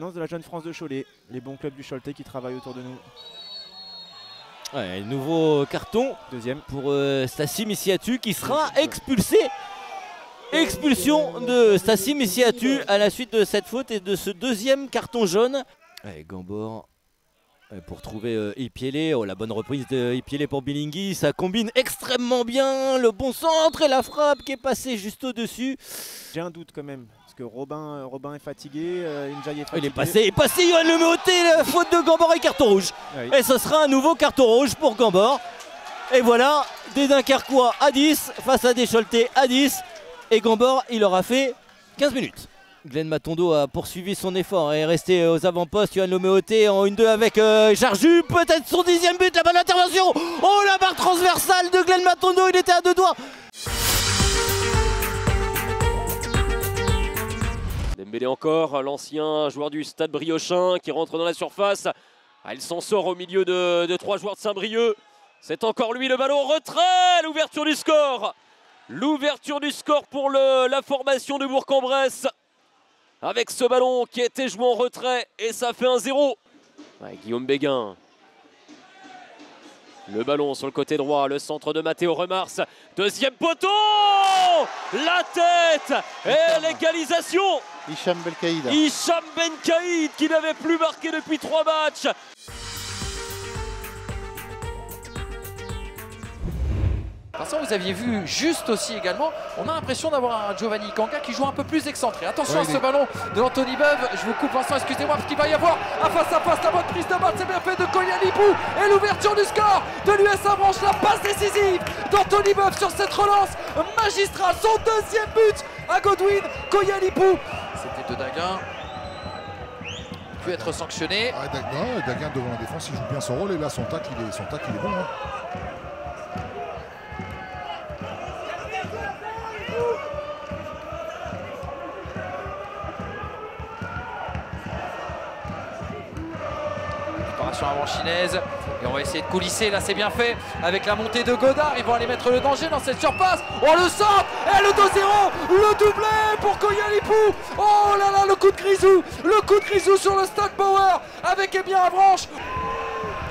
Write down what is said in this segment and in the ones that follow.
permanence de la Jeune France de Cholet. Les bons clubs du Choletais qui travaillent autour de nous. Ouais, nouveau carton Deuxième pour Stassi Missiatu qui sera expulsé. Expulsion de Stassi Missiatu à la suite de cette faute et de ce deuxième carton jaune. Ouais, Gambor pour trouver Ipiele. Oh, la bonne reprise de Ipiele pour Bilingui. Ça combine extrêmement bien. Le bon centre et la frappe qui est passée juste au-dessus. J'ai un doute quand même. Parce que Robin est fatigué. Injaye est fatigué. Il est passé. Yohan Leméoté, la faute de Gambor et carton rouge. Oui. Et ce sera un nouveau carton rouge pour Gambor. Et voilà, des Dunkerquois à 10 face à des Choletais à 10. Et Gambor, il aura fait 15 minutes. Glenn Matondo a poursuivi son effort et est resté aux avant-postes. Yohan Leméoté en 1-2 avec Jarju. Peut-être son 10e but, la bonne intervention. Oh, la barre transversale de Glenn Matondo, il était à 2 doigts. Dembélé encore, l'ancien joueur du Stade Briochin qui rentre dans la surface. Ah, il s'en sort au milieu de 3 joueurs de Saint-Brieuc. C'est encore lui, le ballon au retrait, l'ouverture du score. L'ouverture du score pour la formation de Bourg-en-Bresse. Avec ce ballon qui a été joué en retrait et ça fait 1-0. Ouais, Guillaume Béguin. Le ballon sur le côté droit, le centre de Matteo Remars. Deuxième poteau. La tête et l'égalisation. Hicham Belkaïd. Hicham Benkaïd qui n'avait plus marqué depuis 3 matchs. Ça, vous aviez vu juste aussi également, on a l'impression d'avoir un Giovanni Kanga qui joue un peu plus excentré. Attention à ce ballon de Anthony Beuve. Je vous coupe Vincent, excusez-moi, parce qu'il va y avoir un face-à-face, la bonne prise de balle, c'est bien fait de Koyalipou. Et l'ouverture du score de l'US Avranches, la passe décisive d'Anthony Beuve sur cette relance magistrale. Son 2e but à Godwin Koyalipou. C'était de Daguin. Il peut être sanctionné. Ah, Daguin devant la défense, il joue bien son rôle et là son tacle il est bon. Hein. Avranchinaise et on va essayer de coulisser, là c'est bien fait avec la montée de Godard, ils vont aller mettre le danger dans cette surface. Oh, le centre et le 2-0, le doublé pour Koyalipou. Oh là là, le coup de Grisou sur le Stade Bauer avec Avranches.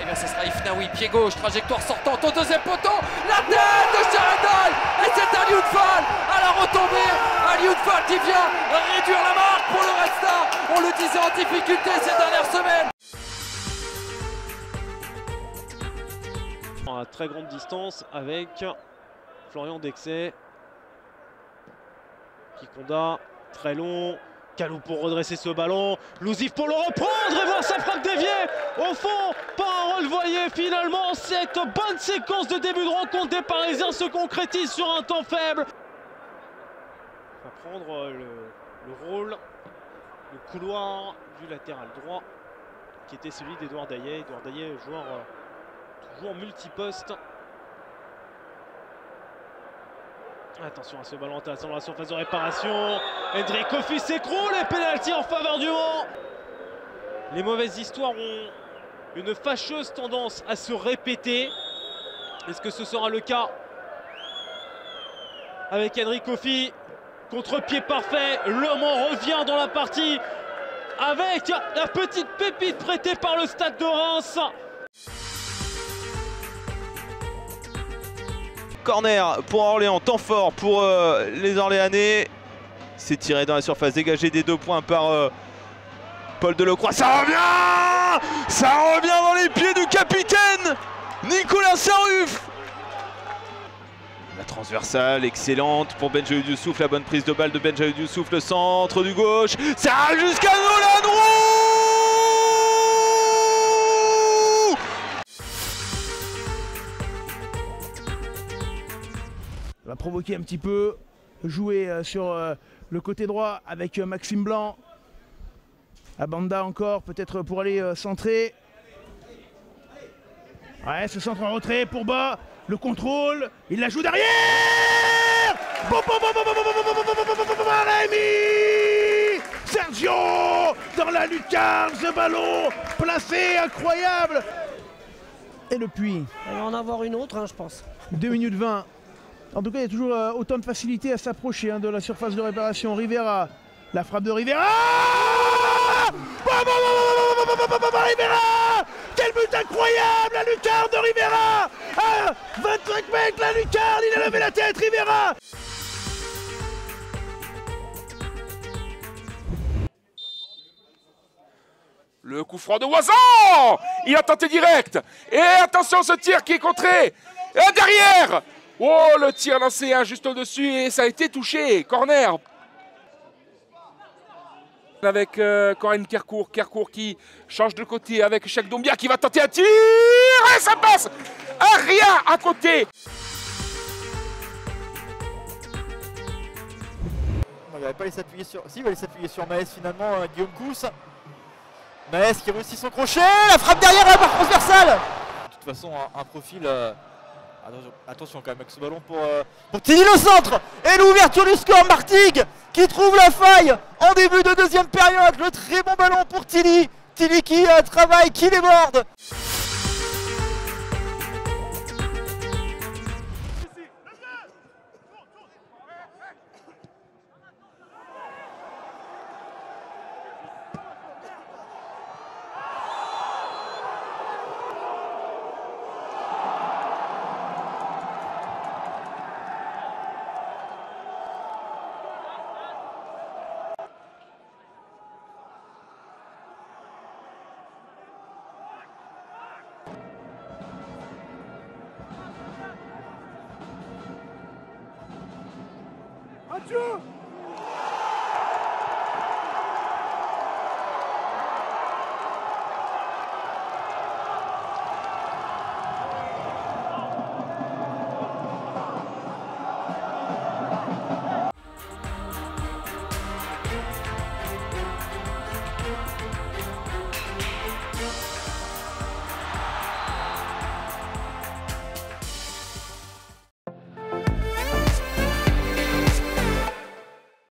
Et bien ce sera Ifnaoui, pied gauche, trajectoire sortante au 2e poteau, la tête de Charedal et c'est Alioune Fall à la retombée. Alioune Fall qui vient réduire la marque pour le Red Star. On le disait en difficulté ces dernières semaines. À très grande distance avec Florian Dexay. Kikonda, très long. Kalou pour redresser ce ballon. Louzif pour le reprendre et voir sa frappe déviée. Au fond, pas un relevoyer finalement. Cette bonne séquence de début de rencontre des Parisiens se concrétise sur un temps faible. On va prendre le rôle, le couloir du latéral droit qui était celui d'Edouard Daillet. Edouard Daillet, joueur toujours multiposte. Attention à ce ballon intéressant dans la surface de réparation. Hendrik Kofi s'écroule et pénalty en faveur du Mans. Les mauvaises histoires ont une fâcheuse tendance à se répéter. Est-ce que ce sera le cas avec Hendrik Kofi? Contre-pied parfait, Le Mans revient dans la partie avec la petite pépite prêtée par le Stade de Reims. Corner pour Orléans, temps fort pour les Orléanais. C'est tiré dans la surface, dégagé des 2 points par Paul Delecroix. Ça revient dans les pieds du capitaine Nicolas Sarruf. La transversale excellente pour Benjaoud Youssouf, la bonne prise de balle de Benjaoud Youssouf, le centre du gauche, ça arrive jusqu'à Nolan Roux. On va provoquer un petit peu, jouer sur le côté droit avec Maxime Blanc. Abanda encore, peut-être pour aller centrer. Ouais, ce centre en retrait pour bas. Le contrôle, il la joue derrière. Rémi Sergio dans la lucarne, ce ballon placé, incroyable. Et le puits. Il va en avoir une autre, je pense. 2 minutes 20. En tout cas, il y a toujours autant de facilité à s'approcher de la surface de réparation. Rivera, la frappe de Rivera. Rivera! Quel but incroyable, la lucarne de Rivera! À 25 mètres, la lucarne, il a levé la tête, Rivera! Le coup franc de Oisan! Il a tenté direct. Et attention, ce tir qui est contré. Et derrière! Oh, le tir lancé juste au-dessus et ça a été touché. Corner. Avec Corinne Kercourt. Kercourt qui change de côté avec Cheikh Doumbia qui va tenter un tir. Et ça passe! À rien à côté. Il n'allait pas aller s'appuyer sur. Si, il va aller s'appuyer sur Maes finalement, Guillaume Cousse. Maes qui réussit son crochet, la frappe derrière, la barre transversale. De toute façon, un profil. Attention quand même avec ce ballon pour Tilly le centre. Et l'ouverture du score, Martigues qui trouve la faille en début de deuxième période. Le très bon ballon pour Tilly. Tilly qui travaille, qui déborde. Adieu!